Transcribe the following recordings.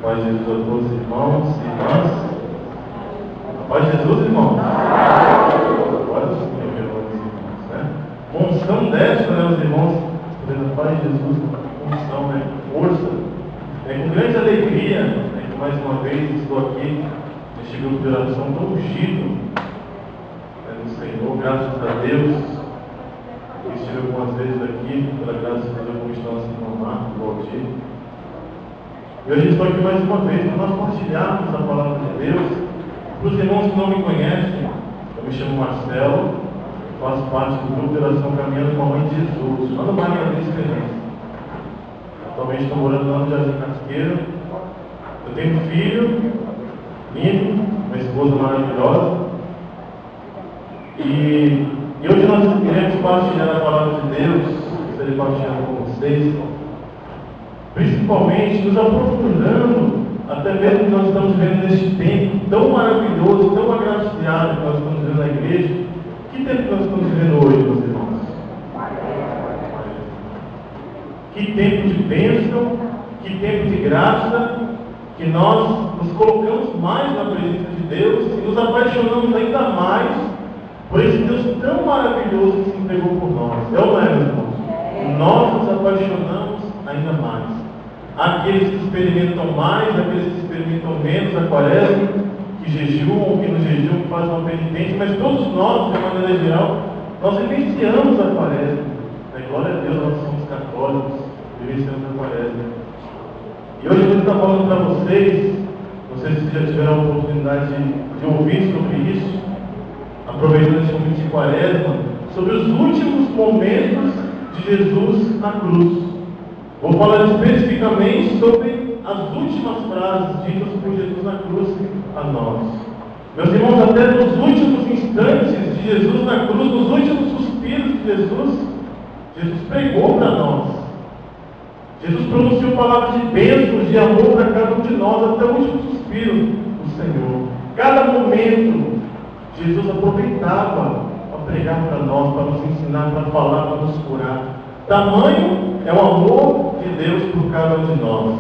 Paz de Jesus a todos, irmãos e irmãs. A paz de Jesus, irmãos. Agora sim, irmãos e irmãs, né? Unção desta, né, os irmãos? A paz de Jesus, unção, né? Força. Com grande alegria, né, que mais uma vez estou aqui neste grupo de oração tão ungido, né, do Senhor, graças a Deus. Eu estive algumas vezes aqui, pela graça de Deus, como estão assim no Marco, no Valdir. E hoje estou aqui mais uma vez para nós compartilharmos a palavra de Deus. Para os irmãos que não me conhecem, eu me chamo Marcelo, faço parte do grupo de oração Caminhando com a Mãe de Jesus, lá no bairro da Experiência. Atualmente estou morando lá no Jardim Casqueiro. Eu tenho um filho, lindo, uma esposa maravilhosa. E hoje nós queremos compartilhar a palavra de Deus, gostaria de compartilhar com vocês, principalmente nos aprofundando, até mesmo que nós estamos vivendo neste tempo tão maravilhoso, tão agraciado que nós estamos vivendo na igreja. Que tempo que nós estamos vivendo hoje, meus irmãos? Que tempo de bênção, que tempo de graça, que nós nos colocamos mais na presença de Deus e nos apaixonamos ainda mais por esse Deus tão maravilhoso que se entregou por nós. É ou não é, meus irmãos? Nós nos apaixonamos ainda mais. Aqueles que experimentam mais, aqueles que experimentam menos a quaresma, que jejuam, que no jejum fazem uma penitência, mas todos nós, de maneira geral, nós vivenciamos a quaresma. Glória a Deus, nós somos católicos, vivenciamos a quaresma. E hoje eu vou estar falando para vocês, não sei se já tiveram a oportunidade de ouvir sobre isso, aproveitando esse momento de quaresma, sobre os últimos momentos de Jesus na cruz. Vou falar especificamente sobre as últimas frases ditas por Jesus na cruz a nós. Meus irmãos, até nos últimos instantes de Jesus na cruz, nos últimos suspiros de Jesus pregou para nós. Jesus pronunciou palavras de bênçãos, de amor para cada um de nós, até o último suspiro do Senhor. Cada momento, Jesus aproveitava para pregar para nós, para nos ensinar, para falar, para nos curar. Tamanho é o amor de Deus por cada um de nós.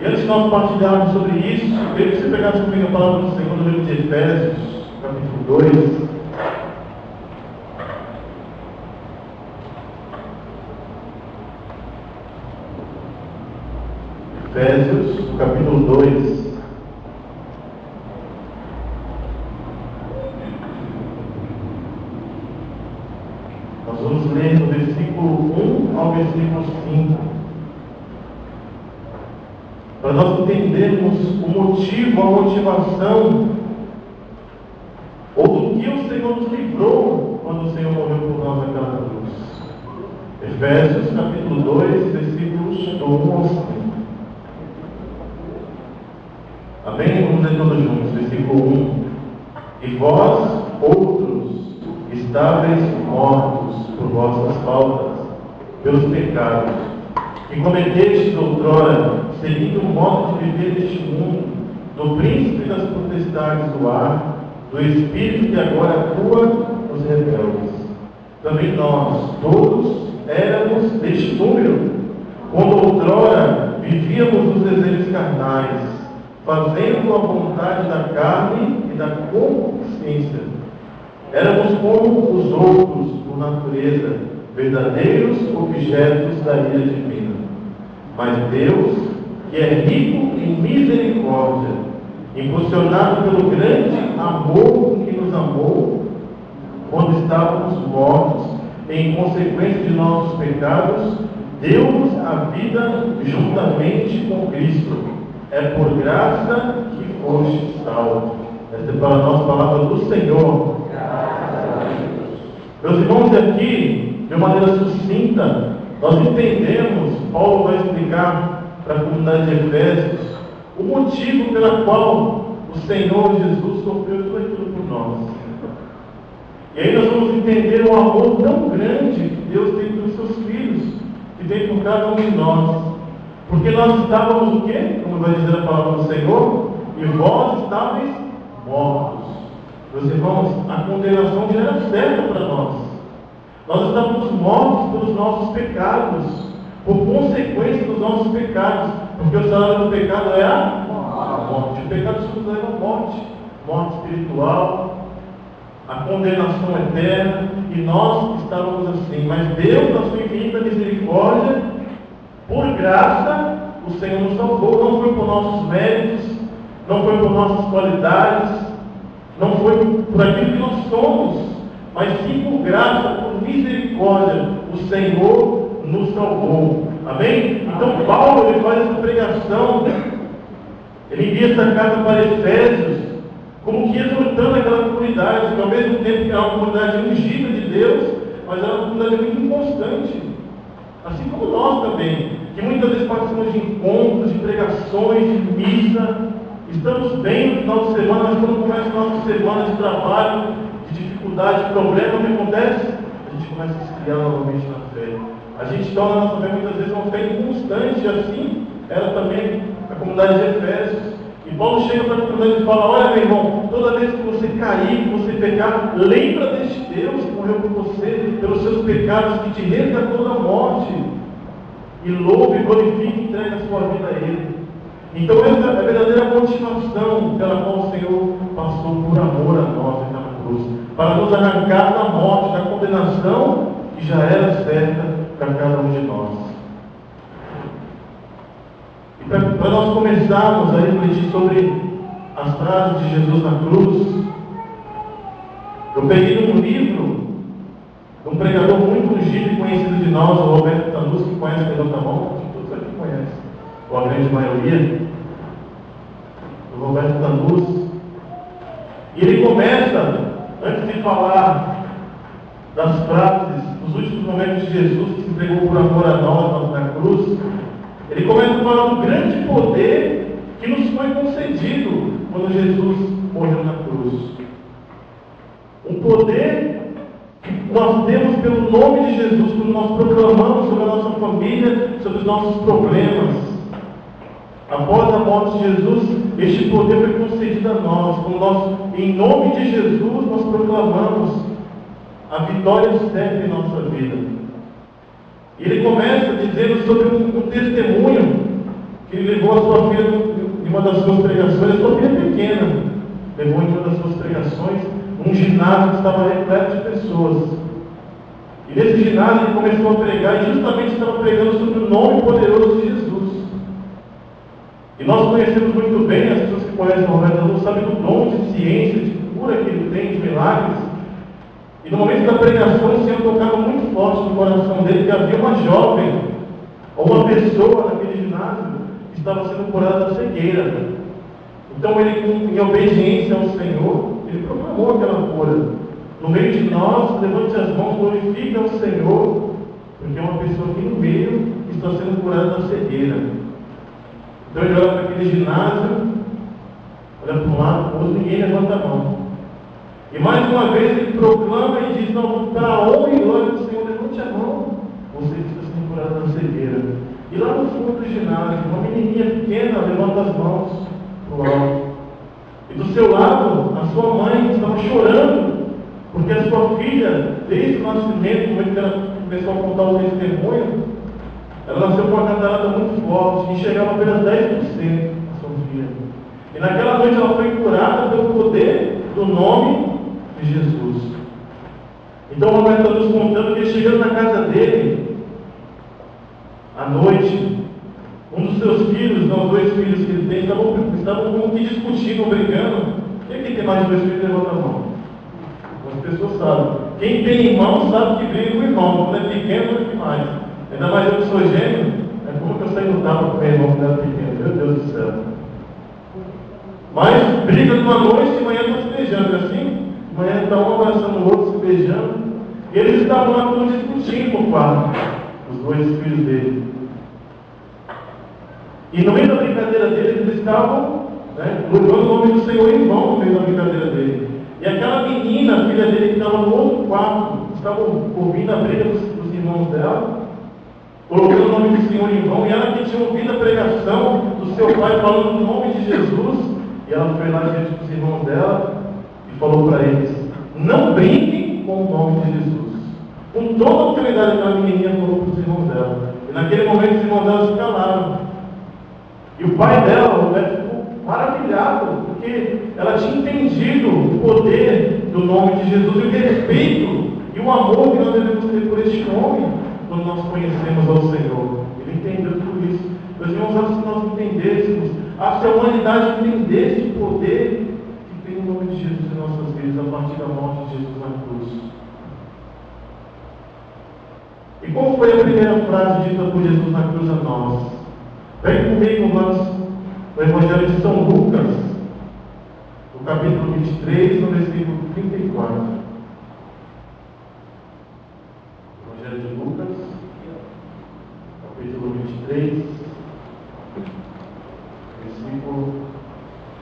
E antes de nós partilharmos sobre isso, eu queria que você pegasse comigo a palavra do Senhor no livro de Efésios, capítulo 2. Efésios, capítulo 2. Nós vamos ler do versículo 1 ao versículo 5. Para nós entendermos o motivo, a motivação, ou do que o Senhor nos livrou quando o Senhor morreu por nós naquela cruz. Efésios, capítulo 2, versículos do 1 ao 5. Amém? Vamos ler todos juntos. Versículo 1. E vós, outros, estáveis mortos por vossas faltas, pelos pecados, que cometestes outrora, seguindo o modo de viver deste mundo, do príncipe das potestades do ar, do espírito que agora atua nos rebeldes. Também nós, todos, éramos deste número, quando outrora vivíamos nos desejos carnais, fazendo a vontade da carne e da concupiscência. Éramos como os outros, por natureza, verdadeiros objetos da ira divina. Mas Deus, que é rico em misericórdia, impulsionado pelo grande amor com que nos amou, quando estávamos mortos, em consequência de nossos pecados, deu-nos a vida juntamente com Cristo. É por graça que foste salvo. Esta é para nós a palavra do Senhor. Meus irmãos, aqui, de maneira sucinta, nós entendemos, Paulo vai explicar para a comunidade de Efésios, o motivo pelo qual o Senhor Jesus sofreu tudo aquilo por nós. E aí nós vamos entender o amor tão grande que Deus tem pelos seus filhos, que tem por cada um de nós. Porque nós estávamos o quê? Como vai dizer a palavra do Senhor? E vós estáveis mortos. Meus irmãos, a condenação já era certa para nós. Nós estávamos mortos pelos nossos pecados, por consequência dos nossos pecados, porque o salário do pecado é a morte. O pecado nos leva à morte. Morte espiritual, a condenação eterna, e nós estávamos assim. Mas Deus, na sua infinita misericórdia, por graça, o Senhor nos salvou. Não foi por nossos méritos, não foi por nossas qualidades, não foi por aquilo que nós somos, mas sim por graça, por misericórdia, o Senhor nos salvou. Amém? Então Paulo, ele faz essa pregação, ele envia essa carta para Efésios, como que exortando aquela comunidade, que ao mesmo tempo que era uma comunidade ungida de Deus, mas era uma comunidade muito inconstante, assim como nós também, que muitas vezes participamos de encontros, de pregações, de missa, estamos bem no final de semana, mas quando começa a nossa semana de trabalho, de dificuldade, de problema, o que acontece? A gente começa a esfriar novamente na fé. A gente torna a nossa fé muitas vezes uma fé inconstante, e assim era também a comunidade de Efésios. E Paulo chega para a comunidade e fala: olha, meu irmão, toda vez que você cair, que você pecar, lembra deste Deus que morreu por você, pelos seus pecados, que te resgatou da morte, e louve, glorifique e entrega a sua vida a Ele. Então essa é a verdadeira motivação pela qual o Senhor passou por amor a nós naquela cruz, para nos arrancar da morte, da condenação que já era certa para cada um de nós. E para nós começarmos a refletir sobre as frases de Jesus na cruz, eu peguei um livro de um pregador muito ungido e conhecido de nós, o Roberto Tanus, que conhece, levanta a mão, acho que todos aqui conhecem, ou a grande maioria, o Roberto Tanus. E ele começa, antes de falar das frases, dos últimos momentos de Jesus, que se entregou por amor a nós na cruz, ele começa a falar do grande poder que nos foi concedido quando Jesus morreu na cruz. Um poder que nós temos pelo nome de Jesus, quando nós proclamamos sobre a nossa família, sobre os nossos problemas. Após a morte de Jesus, este poder foi concedido a nós, quando nós, em nome de Jesus, nós proclamamos a vitória certa em nossa vida. E ele começa dizendo sobre um testemunho que ele levou a sua filha em uma das suas pregações. A sua filha pequena levou em uma das suas pregações num ginásio que estava repleto de pessoas. E nesse ginásio ele começou a pregar, e justamente estava pregando sobre o nome poderoso de Jesus. E nós conhecemos muito bem, as pessoas que conhecem o Roberto Tanus sabem do dom de ciência, de cura que ele tem, de milagres. E no momento da pregação, o Senhor tocava muito forte no coração dele que havia uma jovem, ou uma pessoa naquele ginásio, que estava sendo curada da cegueira. Então ele, em obediência ao Senhor, ele proclamou aquela cura. No meio de nós, levante as mãos, glorifique ao Senhor, porque é uma pessoa aqui no meio que está sendo curada da cegueira. Então ele olha para aquele ginásio, olha para um lado, para o outro, ninguém levanta a mão. E mais uma vez ele proclama e diz: não, para a honra e glória do Senhor, levante a mão, você que está sendo curado da cegueira. E lá no fundo do ginásio, uma menininha pequena levanta as mãos para o alto. E do seu lado, a sua mãe estava chorando, porque a sua filha, desde o nascimento, no momento que ela começou a contar o testemunho, ela nasceu com uma catarata muito forte, e enxergava apenas 10% a sua filha. E naquela noite ela foi curada pelo poder do nome de Jesus. Então o Roberto está nos contando que ele, chegando na casa dele, à noite, um dos seus filhos, não, os 2 filhos que ele tem, estavam como que discutindo, brigando. Quem aqui tem mais de 2 filhos, levanta a mão. As pessoas sabem. Quem tem irmão sabe que briga com o irmão. Quando é pequeno, não é demais. Ainda mais eu que sou gêmeo, é como que eu saí no tapa com o meu irmão quando era pequeno. Meu Deus do céu. Mas briga numa noite, de manhã estão se beijando, assim? De manhã está um abraçando o outro, se beijando. E eles estavam lá todos discutindo no quarto, os 2 filhos dele. E no meio da brincadeira deles, eles estavam louvando o nome do Senhor em vão no meio da brincadeira dele. E aquela menina, filha dele, que estava no outro quarto, estava ouvindo a briga dos irmãos dela, colocando o nome do Senhor em vão, e ela que tinha ouvido a pregação do seu pai falando no nome de Jesus, e ela foi lá diante dos irmãos dela e falou para eles: não brinquem com o nome de Jesus. Com toda a autoridade, aquela menininha falou para os irmãos dela. E naquele momento os irmãos dela se calaram. E o pai dela, o Roberto, ficou maravilhado, porque ela tinha entendido o poder do nome de Jesus e o respeito e o amor que nós devemos ter por este nome quando nós conhecemos ao Senhor. Ele entendeu tudo isso. Meus irmãos, se nós entendêssemos, se a humanidade entendesse o poder que tem o nome de Jesus em nossas vidas a partir da morte de Jesus na cruz. E qual foi a primeira frase dita por Jesus na cruz a nós? Vem comigo, irmãos, no Evangelho de São Lucas, no capítulo 23, no versículo 34. Evangelho de Lucas, capítulo 23, versículo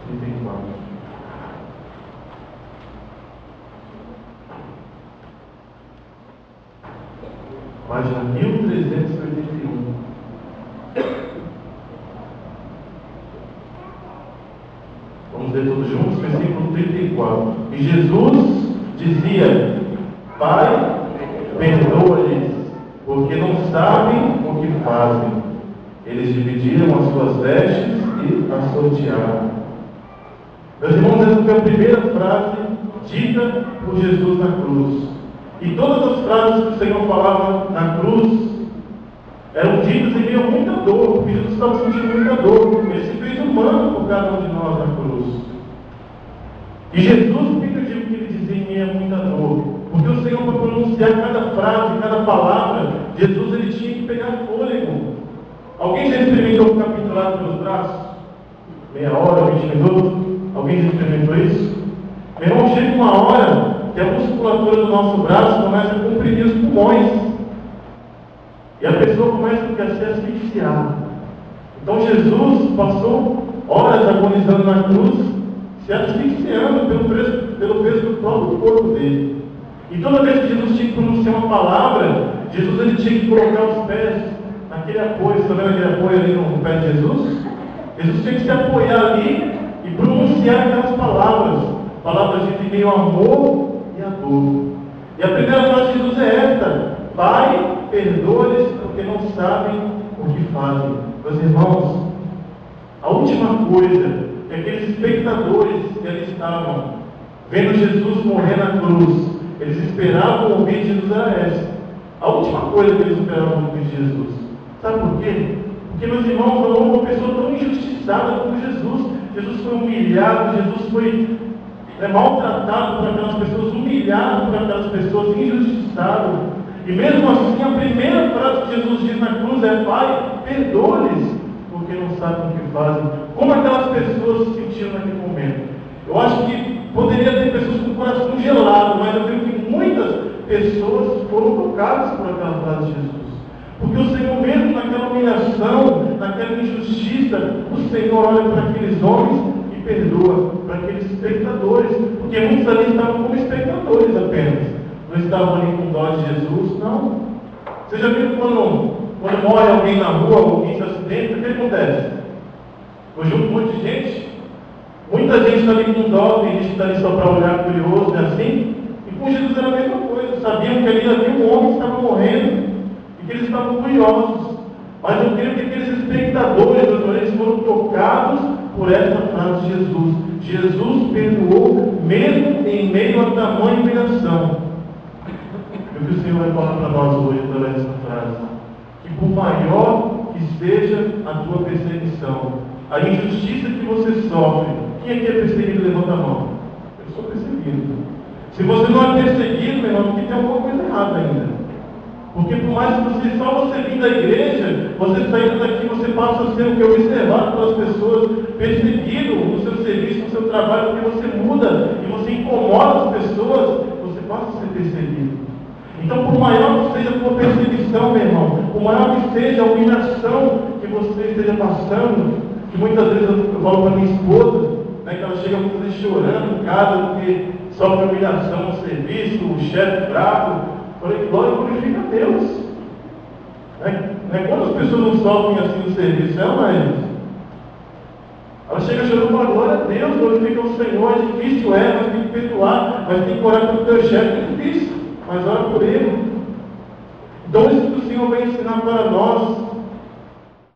34. Página 1381. Vamos ler todos juntos, versículo 34. E Jesus dizia: Pai, perdoa-lhes, porque não sabem o que fazem. Eles dividiram as suas vestes e as sortearam. Meus irmãos, essa foi a primeira frase dita por Jesus na cruz. E todas as frases que o Senhor falava na cruz eram ditas em meio a muita dor, porque Jesus estava sentindo muita dor. Ele se fez humano por cada um de nós na cruz. E Jesus, por que eu digo que ele dizia em meio a muita dor? Porque o Senhor, para pronunciar cada frase, cada palavra, Jesus ele tinha que pegar fôlego. Alguém já experimentou ficar pendurado pelos braços? Meia hora, 20 minutos? Alguém já experimentou isso? Meu irmão, chega uma hora que a musculatura do nosso braço começa a comprimir os pulmões. E a pessoa começa a se asfixiar. Então Jesus passou horas agonizando na cruz, se asfixiando pelo peso do próprio corpo dele. E toda vez que Jesus tinha que pronunciar uma palavra, Jesus ele tinha que colocar os pés naquele apoio. Você está vendo aquele apoio ali no pé de Jesus? Jesus tinha que se apoiar ali e pronunciar aquelas palavras. Palavras de meio amor e a dor. E a primeira frase de Jesus é esta: Pai, perdoa-lhes, porque não sabem o que fazem. Meus irmãos, a última coisa que aqueles espectadores que ali estavam, vendo Jesus morrer na cruz, eles esperavam ouvir de Jesus era essa. A última coisa que eles esperavam ouvir de Jesus. Sabe por quê? Porque, meus irmãos, não houve uma pessoa tão injustiçada como Jesus. Jesus foi humilhado, Jesus foi maltratado por aquelas pessoas, humilhado por aquelas pessoas, injustiçado. E mesmo assim, a primeira frase que Jesus diz na cruz é: Pai, perdoa-lhes, porque não sabem o que fazem. Como aquelas pessoas se sentiram naquele momento? Eu acho que poderia ter pessoas com o coração gelado, mas eu creio que muitas pessoas foram tocadas por aquela frase de Jesus. Porque o Senhor, mesmo naquela humilhação, naquela injustiça, o Senhor olha para aqueles homens e perdoa para aqueles espectadores, porque muitos ali estavam como espectadores apenas, não estavam ali com dó de Jesus, não. Você já viu quando morre alguém na rua, alguém se acidenta, o que acontece? Eu junto um monte de gente, muita gente está ali com dó, tem gente que está ali só para olhar curioso, é assim. E com Jesus era a mesma coisa, sabiam que ali havia um homem que estava morrendo e que eles estavam curiosos. Mas eu creio que aqueles espectadores, eles foram tocados por essa frase de Jesus. Jesus perdoou mesmo em meio a tamanha humilhação. E o que o Senhor vai falar para nós hoje através dessa frase? Que por maior que seja a tua perseguição, a injustiça que você sofre, quem aqui é perseguido, levanta a mão. Eu sou perseguido. Se você não é perseguido, meu irmão, porque tem alguma coisa errada ainda. Porque por mais que só você vir da igreja, você saindo daqui, você passa a ser o que é observado pelas pessoas, perseguido no seu serviço, no seu trabalho, porque você muda e você incomoda as pessoas, você passa a ser perseguido. Então, por maior que seja a tua perseguição, meu irmão, por maior que seja a humilhação que você esteja passando, que muitas vezes eu falo para minha esposa, né, que ela chega muitas vezes chorando em casa, porque sofre humilhação no serviço, o chefe bravo. Falei, glória, glorifica a Deus. Quantas pessoas não sofrem assim no serviço? Mas ela chega chorando para a glória a Deus, glorifica o Senhor. É difícil, mas tem que perdoar, mas tem que orar pelo teu chefe. É difícil, mas ora por ele. Então, isso que o Senhor vem ensinar para nós